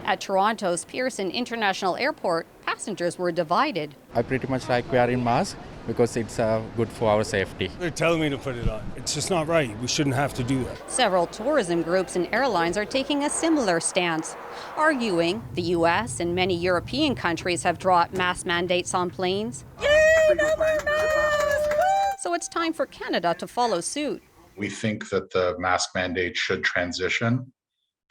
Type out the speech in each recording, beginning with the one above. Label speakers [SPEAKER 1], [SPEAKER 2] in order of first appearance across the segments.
[SPEAKER 1] At Toronto's Pearson International Airport, passengers were divided.
[SPEAKER 2] I pretty much like wearing masks because it's good for our safety.
[SPEAKER 3] They're telling me to put it on. It's just not right. We shouldn't have to do that.
[SPEAKER 1] Several tourism groups and airlines are taking a similar stance, arguing the U.S. and many European countries have dropped mask mandates on planes. Yay, no more masks! So it's time for Canada to follow suit.
[SPEAKER 4] We think that the mask mandate should transition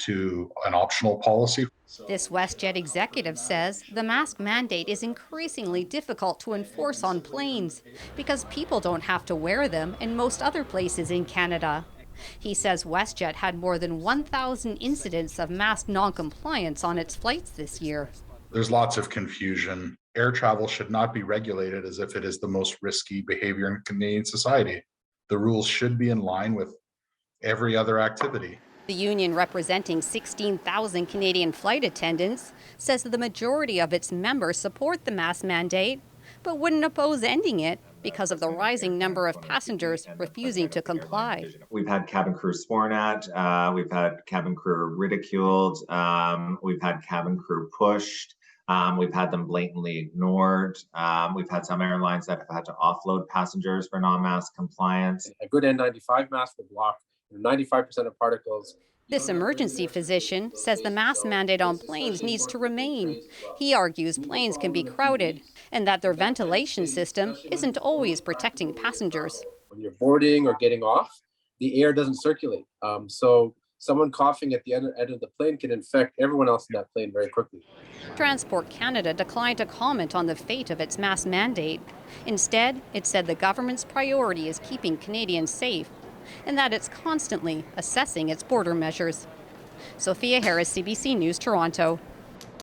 [SPEAKER 4] to an optional policy.
[SPEAKER 1] This WestJet executive says the mask mandate is increasingly difficult to enforce on planes because people don't have to wear them in most other places in Canada. He says WestJet had more than 1,000 incidents of mask noncompliance on its flights this year.
[SPEAKER 4] There's lots of confusion. Air travel should not be regulated as if it is the most risky behavior in Canadian society. The rules should be in line with every other activity.
[SPEAKER 1] The union, representing 16,000 Canadian flight attendants, says that the majority of its members support the mask mandate, but wouldn't oppose ending it because of the rising number of passengers refusing to comply.
[SPEAKER 5] We've had cabin crew sworn at, we've had cabin crew ridiculed, we've had cabin crew pushed, we've had them blatantly ignored. We've had some airlines that have had to offload passengers for non-mask compliance.
[SPEAKER 6] A good N95 mask will block 95% of particles.
[SPEAKER 1] This emergency physician says the mask mandate on planes needs to remain. He argues planes can be crowded and that their ventilation system isn't always protecting passengers.
[SPEAKER 6] When you're boarding or getting off, the air doesn't circulate. So someone coughing at the end of the plane can infect everyone else in that plane very quickly.
[SPEAKER 1] Transport Canada declined to comment on the fate of its mask mandate. Instead, it said the government's priority is keeping Canadians safe and that it's constantly assessing its border measures. Sophia Harris, CBC News, Toronto.